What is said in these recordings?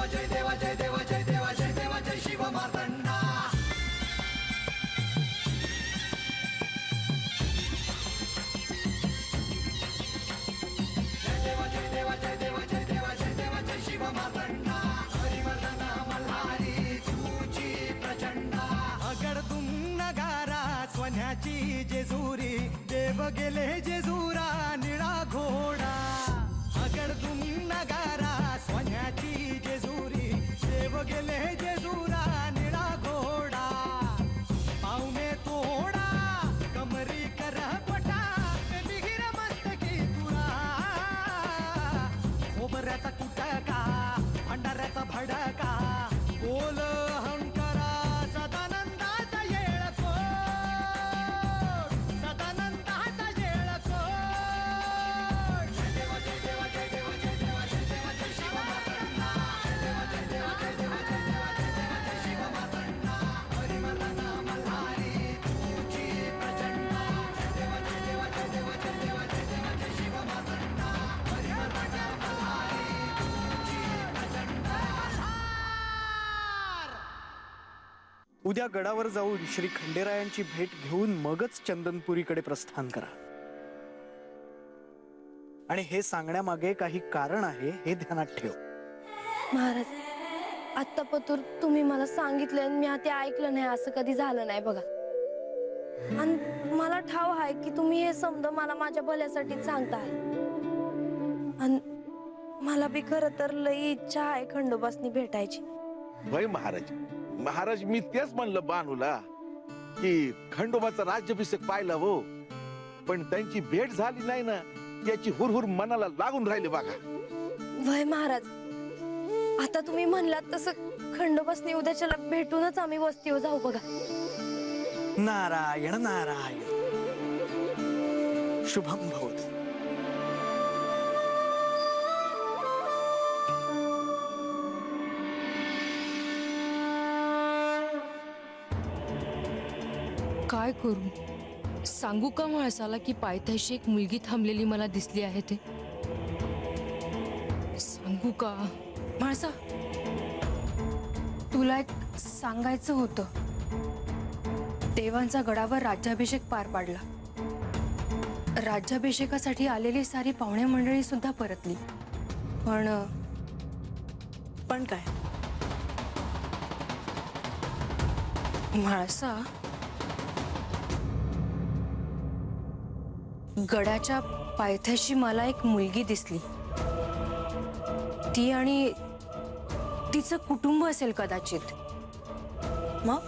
जय देवा जय देवा जय देवा जय देवा जय शिव मार्तंडा. जय देवा जय देवा जय देवा जय देवा जय देवा जय शिव मार्तंडा. हरिवर्धन मल्हारी तुझी प्रचंडा. अगडतून नगारा सोन्याची जेजुरी, देव गेले जेजुरा निळा घोडा. अगडतून नगारा सोन्याची जेजुरी, देव गेले जेजुरा निळा घोडा. पावणे तोडा कमरी कर पटा, मिहिर मस्तकी तुळा. खोबऱ्याचा कुटका भंडाऱ्याचा भडका, बोल अहंकारा सदानंदाचा येळकोट, सदानंदाचा येळकोट. जय देवा जय देवा जय देवा जय देवा जय देवा जय शिव मार्तंडा. जय देवा जय देवा जय देवा जय देवा जय देवा जय शिव मार्तंडा. हरिवर्धन मल्हारी तुझी प्रचंडा. जय देवा जय देवा जय देवा जय देवा जय देवा जय शिव मार्तंडा. हरिवर्धन मल्हारी तुझी प्रचंडा. उद्या गडावर जाऊन श्री खंडेरायांची भेट घेऊन मगच चंदनपुरीकडे प्रस्थान करा. आणि हे सांगण्यामागे काही कारण आहे हे ध्यानात ठेव. महाराज, आत्तापतूर तुम्ही मला सांगितलं आणि मी ते ऐकलं नाही असं कधी झालं नाही बघा. आणि मला ठाव आहे की तुम्ही हे समज मला माझ्या भल्यासाठी सांगताय. आणि मला बी खरं तर लई इच्छा आहे खंडोबासनी भेटायची. वय महाराज, महाराज मी तेच म्हणलं बानूला की खंडोबाचा राज्याभिषेक पाहिला हो, पण त्यांची भेट झाली नाही ना, याची हुरहुर मनाला लागून राहिली बघा. वय महाराज, आता तुम्ही म्हणलात तसं खंडोबासनी उद्याच्याला भेटूनच आम्ही वस्तीवर जाऊ बघा. नारायण नारायण. शुभम भवतु. काय करू? सांगू का म्हाळसाला की पायथ्याशी एक मुलगी थांबलेली मला दिसली आहे ते? सांगू का? म्हाळसा, तुला एक सांगायचं होतं. देवांचा गडावर राज्याभिषेक पार पाडला. राज्याभिषेकासाठी आलेली सारी पाहुणे मंडळी सुद्धा परतली. पण काय म्हाळसा, गडाच्या पायथ्याशी मला एक मुलगी दिसली. ती आणि तिचं कुटुंब असेल कदाचित. मग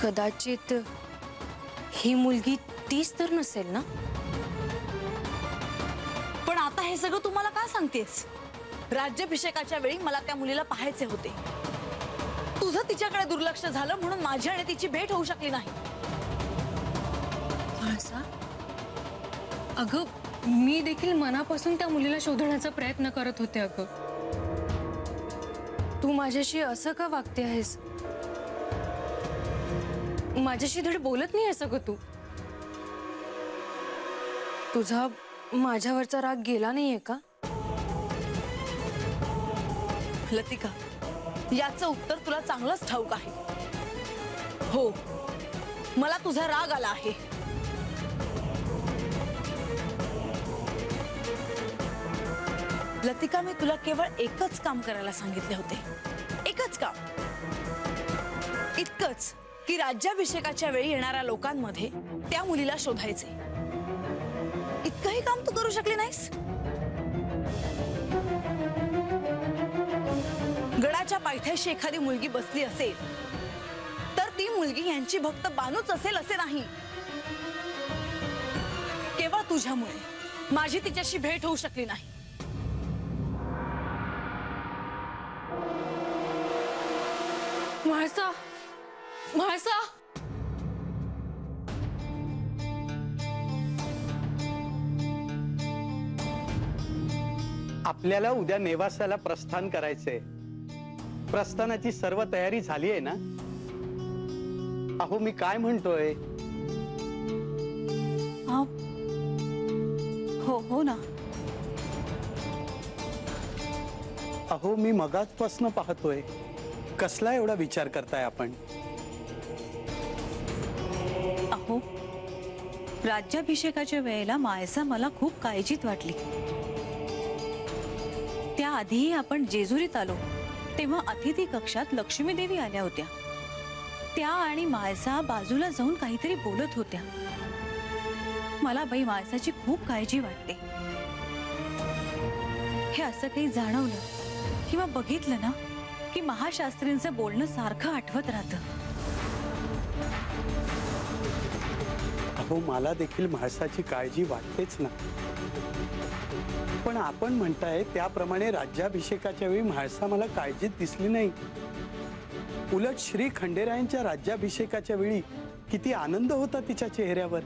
कदाचित ही मुलगी तीच तर नसेल ना? पण आता हे सगळं तुम्हाला का सांगतेस? राज्याभिषेकाच्या वेळी मला त्या मुलीला पाहायचे होते. तुझं तिच्याकडे दुर्लक्ष झालं म्हणून माझी आणि तिची भेट होऊ शकली नाही. अगं, मी देखील मनापासून त्या मुलीला शोधण्याचा प्रयत्न करत होते. अगं, तू माझ्याशी असं का वागते आहेस? माझ्याशी धड बोलत नाही आहेस अगं तू? तुझा माझ्यावरचा राग गेला नाहीये का? लतिका, याचं उत्तर तुला चांगलंच ठाऊक आहे. हो, मला तुझा राग आला आहे. लतिका, मी तुला केवळ एकच काम करायला सांगितले होते. एकच काम. इतकंच की राज्याभिषेकाच्या वेळी येणाऱ्या लोकांमध्ये त्या मुलीला शोधायचे. इतकंही काम तू करू शकली नाहीस? गडाच्या पायथ्याशी एखादी मुलगी बसली असेल तर ती मुलगी यांची भक्त बानूच असेल असे नाही. केवळ तुझ्यामुळे माझी तिच्याशी भेट होऊ शकली नाही. म्हाळसा, म्हाळसा, आपल्याला उद्या नेवासाला प्रस्थान करायचंय. प्रस्थानाची सर्व तयारी झाली आहे ना? अहो, मी काय म्हणतोय? हो हो ना. अहो मी मगाचपासून पाहतोय, कसला एवढा विचार करताय आपण? अहो, राज्याभिषेकाच्या वेळेला मायसा मला खूप काळजीत वाटली. त्याआधीही आपण जेजुरीत आलो तेव्हा अतिथी कक्षात लक्ष्मी देवी आल्या होत्या. त्या आणि मायसा बाजूला जाऊन काहीतरी बोलत होत्या. मला बाई मायसाची खूप काळजी वाटते. हे असं काही जाणवलं किंवा बघितलं ना की महाशास्त्रींचं बोलणं सारखं आठवत राहतं. अहो मला देखील म्हाळसाची काळजी वाटतेच ना, पण आपण म्हणताय त्याप्रमाणे राज्याभिषेकाच्या वेळी म्हाळसा मला काळजीत दिसली नाही. उलट श्री खंडेरायांच्या राज्याभिषेकाच्या वेळी किती आनंद होता तिच्या चेहऱ्यावर.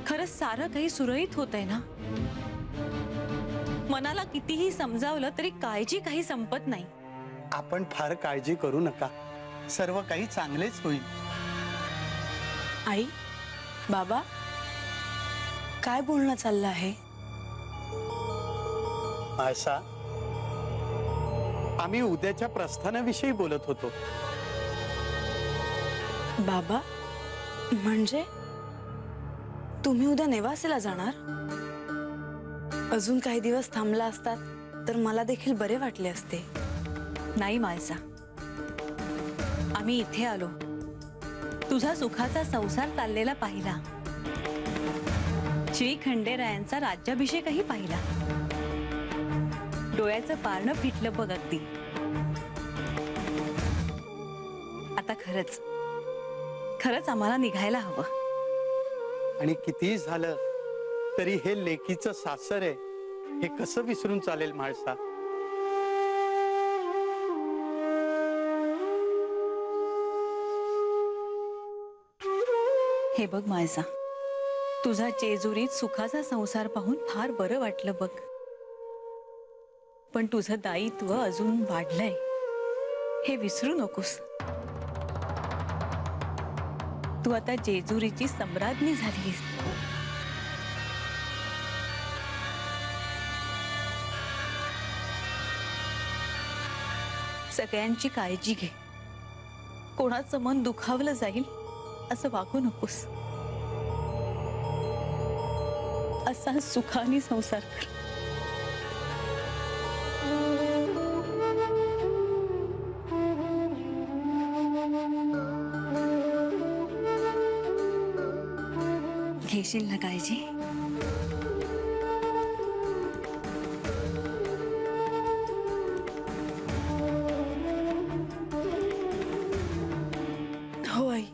खरंच सारं काही सुरळीत होतंय ना. मनाला कितीही समजावलं तरी काळजी काही संपत नाही. आपण फार काळजी करू नका, सर्व काही चांगलेच होईल. आई, बाबा, काय बोलणं चाललं आहे? म्हाळसा, आम्ही उद्याच्या प्रस्थानाविषयी बोलत होतो. बाबा, म्हणजे तुम्ही उद्या नेवासेला जाणार? अजून काही दिवस थांबला असतात तर मला देखील बरे वाटले असते. नाही मायसा, आम्ही इथे आलो तुझा सुखाचा संसार चाललेला पाहिला. श्री खंडेरायांचा राज्याभिषेकही पाहिला. डोळ्याचं पारणं फिटलं बघ अगदी. आता खरंच खरंच आम्हाला निघायला हवं. आणि कितीही झालं तरी हे लेकीचं सासर आहे, हे कसं विसरून चालेल म्हाळसा? हे बघ मायसा, तुझा जेजुरीत सुखाचा संसार पाहून फार बरं वाटलं बघ. पण तुझं दायित्व अजून वाढलंय, हे विसरू नकोस. तू आता जेजुरीची सम्राज्ञी झालीस. सगळ्यांची काळजी घे. कोणाचं मन दुखावलं जाईल असं वागू नकोस. असा सुखाने संसार कर. घेशील ना काळजी? हो आई.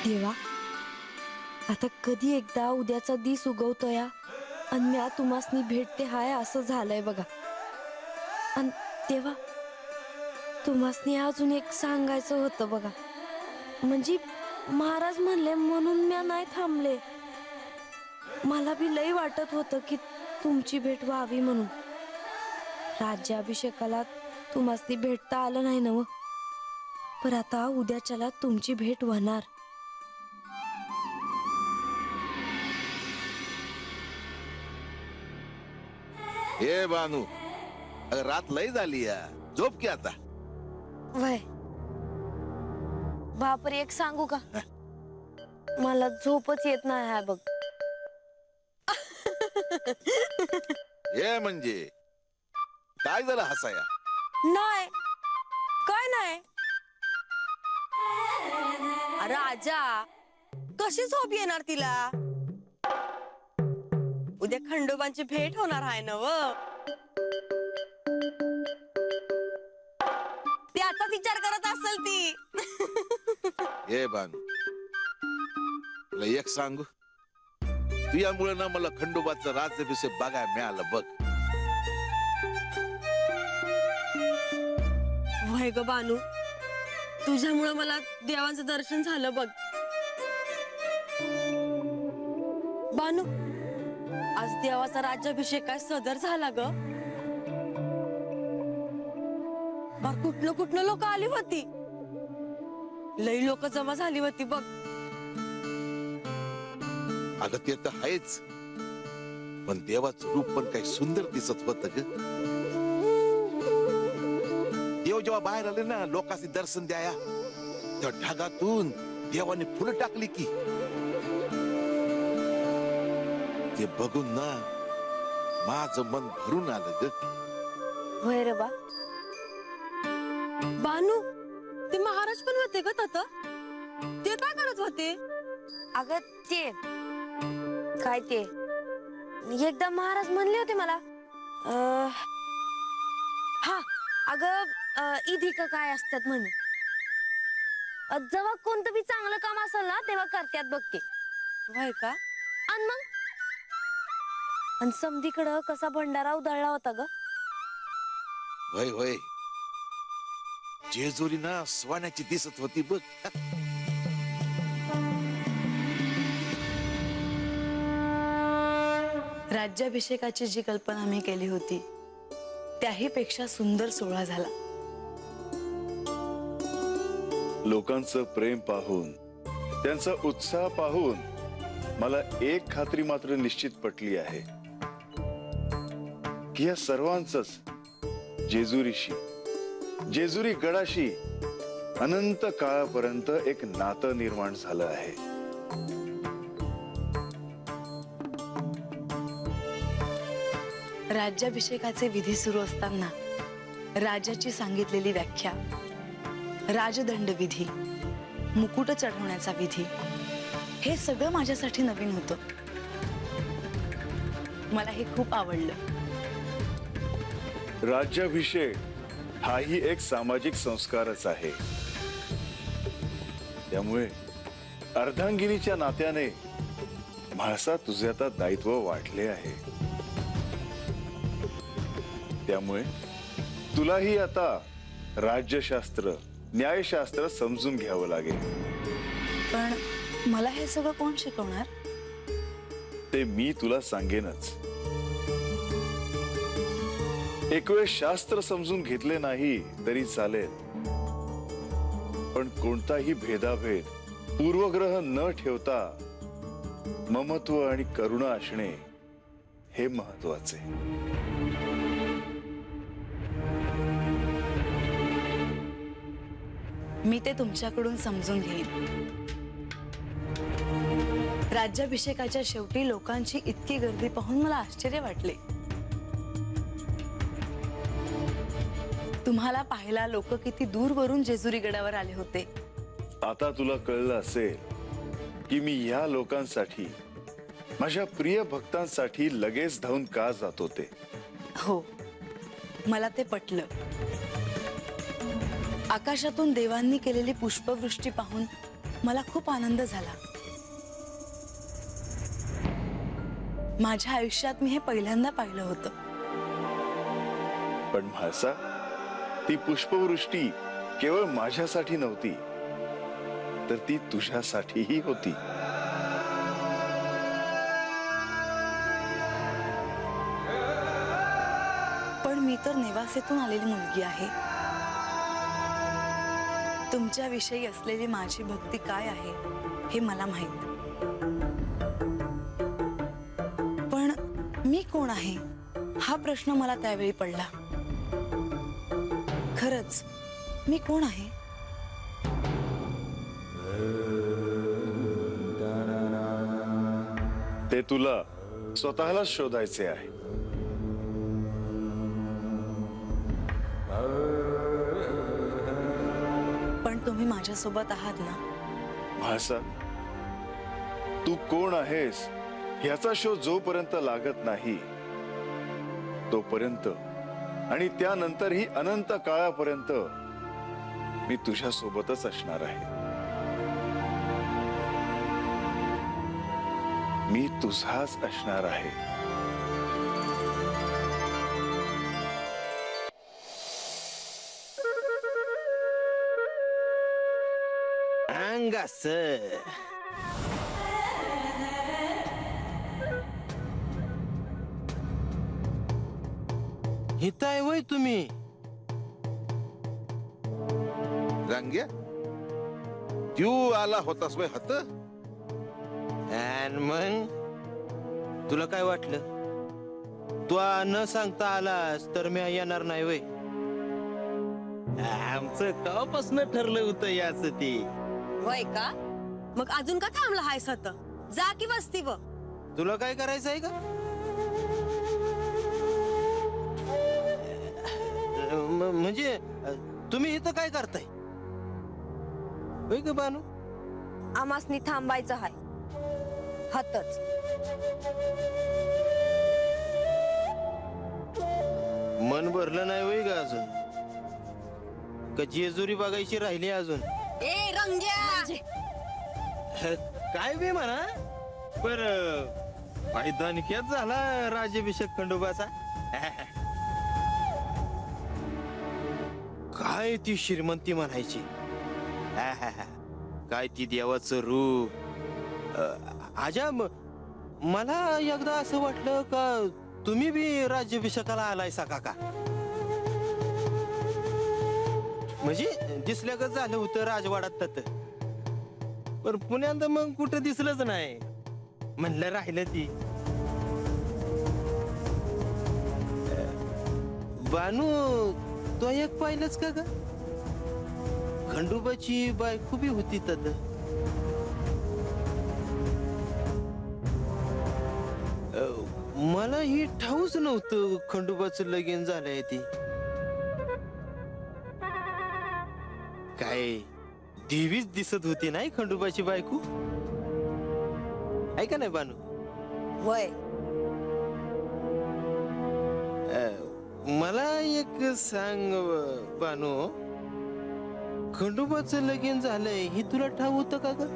देवा, आता कधी एकदा उद्याचा दिस उगवतोया आणि म्या तुम्हासनी भेटते हाय असं झालंय बघा. आणि देवा, तुम्हासनी अजून एक सांगायचं होतं बघा. म्हणजे महाराज म्हणले म्हणून म्या नाही थांबले. मला बी लई वाटत होतं की तुमची भेट व्हावी म्हणून. राज्याभिषेकाला तुम्हासनी भेटता आलं नाही नव, पण आता उद्याच्याला तुमची भेट होणार. हे बानू, अगं रात लई झाली या, झोप की आता. वय बापरे, एक सांगू का, मला झोपच येत नाही आहे बघ. हे म्हणजे काय झालं हसाया? नाही, काय नाही. अरे आजा, कशी झोप येणार तिला? उद्या खंडोबांची भेट होणार आहे ना व. त्याचाच विचार करत असेल ती. हे बानू, तुला एक सांगू, तुझ्यामुळे ना मला खंडोबाचं राज्याभिषेक बघायला मिळालं बघ. वय ग बानू, तुझ्यामुळे मला देवांचं दर्शन झालं बघ. बानू, आज देवाचा राज्याभिषेक काय सदर झाला ग. बार कुठलं कुठलं लोक आली होती, लई लोक जमा झाली होती बघ. अगं ते तर आहेच, पण देवाचं रूप पण काही सुंदर दिसत होत ग. देव जेव्हा बाहेर आले ना लोकांनी दर्शन द्याया, त्या ढगातून देवाने फुलं टाकली की ते बघून ना माझं मन भरून आलं ग. होय रे बा. बानू, ते महाराज पण होते का तत? ते काय करत होते? अगं ते काय ते एकदा महाराज म्हणले होते मला, हा अगं इधी का काय असतात म्हणे. जेव्हा कोणतं बी चांगलं काम असेल ना तेव्हा करत्यात बघते. होय का? आणि मग आणि समधीकडं कसा भंडारा उधळला होता ग. होय होय, जेजुरी ना स्वाण्याची दिसत होती बघ. राज्याभिषेकाची जी कल्पना मी केली होती त्याही पेक्षा सुंदर सोहळा झाला. लोकांचं प्रेम पाहून, त्यांचा उत्साह पाहून मला एक खात्री मात्र निश्चित पटली आहे की या सर्वांचंच जेजुरीशी, जेजुरी गडाशी अनंत काळापर्यंत एक नातं निर्माण झालं आहे. राज्याभिषेकाचे विधी सुरू असताना राजाची सांगितलेली व्याख्या, राजदंड विधी, मुकुट चढवण्याचा विधी, हे सगळं माझ्यासाठी नवीन होतं. मला हे खूप आवडलं. राज्याभिषेक हाही एक सामाजिक संस्कारच आहे. त्यामुळे अर्धांगिनीच्या नात्याने म्हाळसा तुझे आता दायित्व वाढले आहे. त्यामुळे तुलाही आता राज्यशास्त्र, न्यायशास्त्र समजून घ्यावं लागेल. पण मला हे सगळं कोण शिकवणार? ते मी तुला सांगेनच. एक वेळ शास्त्र समजून घेतले नाही तरी चालेल, पण कोणताही भेदाभेद, पूर्वग्रह न ठेवता ममत्व आणि करुणा असणे हे महत्वाचे. मी ते तुमच्याकडून समजून घेईन. राज्याभिषेकाच्या शेवटी लोकांची इतकी गर्दी पाहून मला आश्चर्य वाटले. तुम्हाला पाहायला लोक किती दूरवरून जेजुरी गडावर आले होते. आता तुला कळलं असेल की मी या लोकांसाठी, माझ्या प्रिय भक्तांसाठी लगेच धावून का जात होते. हो, मला ते पटलं. आकाशातून देवांनी केलेली पुष्पवृष्टी पाहून मला खूप आनंद झाला. माझ्या आयुष्यात मी हे पहिल्यांदा पाहिलं होतं. पण म्हाळसा, ती पुष्पवृष्टी केवळ माझ्यासाठी नव्हती, तर ती तुझ्यासाठीही होती. पण मी तर नेवासेतून आलेली मुलगी आहे. तुमच्याविषयी असलेली माझी भक्ती काय आहे हे मला माहित. पण मी कोण आहे हा प्रश्न मला त्यावेळी पडला. खरंच मी कोण आहे? ते तुला स्वतःलाच शोधायचे आहे. पण तुम्ही माझ्यासोबत आहात ना? म्हाळसा, तू कोण आहेस ह्याचा शोध जोपर्यंत लागत नाही तोपर्यंत आणि त्यानंतरही अनंत काळापर्यंत मी तुझ्या सोबतच असणार आहे. मी तुझाच असणार आहे. अंगास हिताय वय तुम्ही? रांग्या तू आला होतास वय हत मग तुला काय वाटलं तू न सांगता आलास तर मी येणार नाही वय आमचं कवापासून ठरलं होतं याच ते वय का मग अजून का थांबला हाय सत जा की बसती व तुला काय करायचं आहे का म्हणजे तुम्ही इथं काय करताय होय का बानू आमासनी थांबायचं हाय हातच मन भरलं नाही होय का अजून का जेजुरी बघायची राहिली अजून ए रंग्या काय बी म्हणा पर पायदानिक्यात झाला राज्याभिषेक खंडोबाचा काय ती श्रीमंती म्हणायची काय ती देवाचं रूप आजा मला एकदा असं वाटलं का तुम्ही बी राज्याभिषेकाला आलायसा काका म्हणजे दिसल्यागत झालं होतं राजवाड्यात तत पण पुण्यात मग कुठं दिसलंच नाही म्हणलं राहिलं ती बानू तो एक पाहिलंच का ग खंडोबाची बायको बी होती तत मला ही ठाऊच नव्हतं खंडोबाचं लगीन झालंय ती काय देवीच दिसत होती नाही खंडोबाची बायको ऐका नाही बानू वय मला एक सांग बानू खंडोबाचं लगीन झालंय हे तुला ठाऊ होतं का ग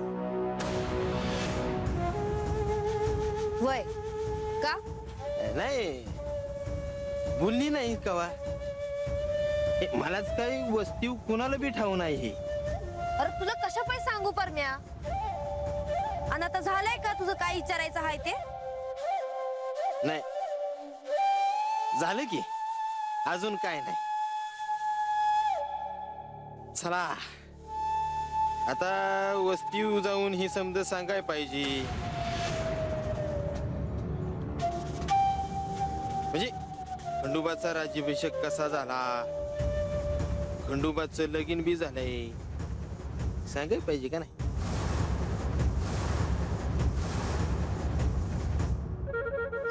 वय का नाही बोलली नाही कवा मलाच काही वस्ती कुणाला बी ठाऊ नाही हे अरे तुला कशा पाय सांगू परम्या आणि आता झालंय का तुझं काय विचारायचं हाय ते नाही झालं की अजून काय नाही चला आता वस्ती जाऊन ही समज सांगाय पाहिजे म्हणजे खंडोबाचा राज्याभिषेक कसा झाला खंडोबाचं लगीन बी झालंय सांगाय पाहिजे का नाही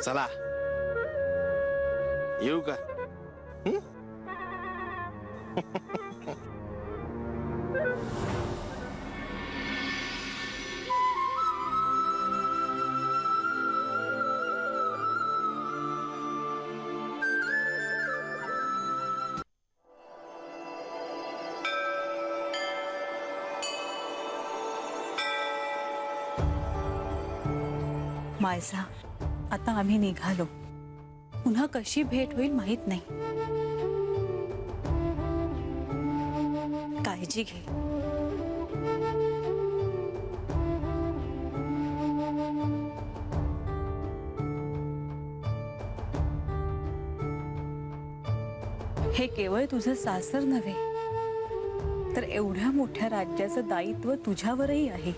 चला येऊ का मायसा आता आम्ही निघालो पुन्हा कशी भेट होईल माहित नाही काळजी घे हे केवळ तुझं सासर नव्हे तर एवढ्या मोठ्या राज्याचं दायित्व तुझ्यावरही आहे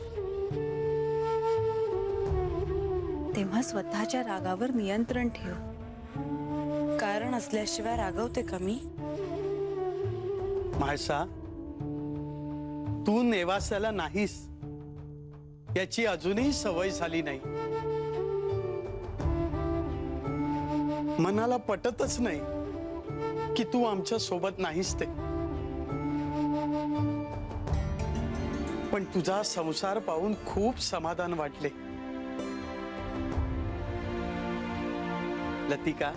तेव्हा स्वतःच्या रागावर नियंत्रण ठेव कारण असल्याशिवाय रागवते कमी म्हाळसा तू नेवासाला नाहीस याची अजूनही सवय झाली नाही मनाला पटतच नाही की तू आमच्या सोबत नाहीस ते पण तुझा संसार पाहून खूप समाधान वाटले लतिका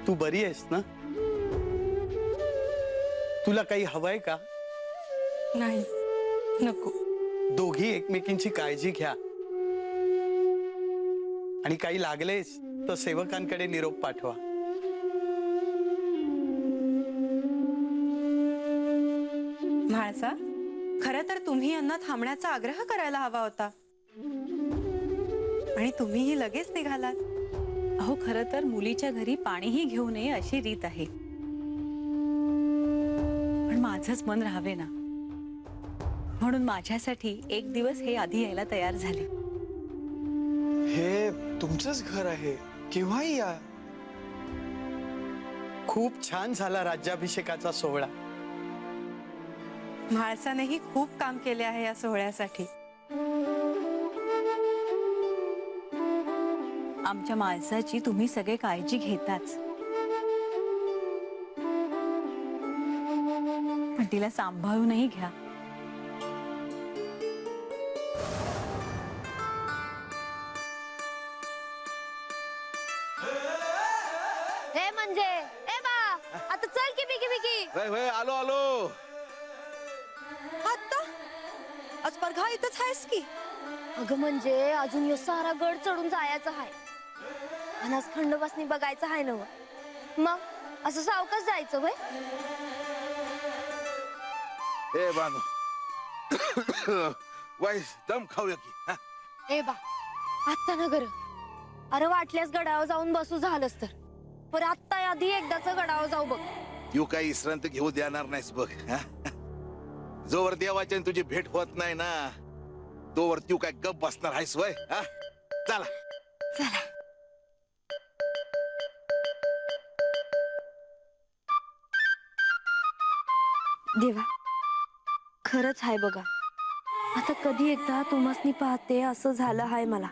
तू बरी आहेस ना तुला काही हवंय का नाही नको दोघी एकमेकींची काळजी घ्या आणि काही लागलेच तर सेवकांकडे निरोप पाठवा म्हाळसा खरं तर तुम्ही यांना थांबण्याचा आग्रह करायला हवा होता आणि तुम्हीही लगेच निघालात अहो खरं तर मुलीच्या घरी पाणीही घेऊ नये अशी रीत आहे पण माझंच मन राहावे ना म्हणून माझ्यासाठी एक दिवस हे आधी यायला तयार झाले. हे तुमचंच घर आहे, केव्हाही या. खूप छान झाला राज्याभिषेकाचा सोहळा. म्हाळसानेही खूप काम केले आहे या सोहळ्यासाठी. आमच्या माणसाची तुम्ही सगळे काळजी घेताच, पण तिला सांभाळूनही घ्या. हे म्हणजे ए बा आता चल की बिकी बिकी. वय वय आलो आलो. आता आज परघा इथंच आहेस की? अगं म्हणजे अजून यो सारा गड चढून जायचं आहे आणि आज खंडोबासनी बघायचं आहे ना. मग असं सावकाश जायचं वय. ए बानू वाय दम खाऊया की हा? ए बा आत्ता ना गर. अरे वाटल्यास गडावर जाऊन बसू झालंच तर, पण आत्ता आधी एकदाच गडावर जाऊ बघ. तू काही विश्रांत घेऊ देणार नाहीस बघ. हा? जोवर देवाच्या आणि तुझी भेट होत नाही ना तोवर तू काय गप बसणार आहेस वय. हा चला चला. देवा खरंच आहे बघा, आता कधी एकदा तुम्हासनी पाहते असं झालं आहे मला.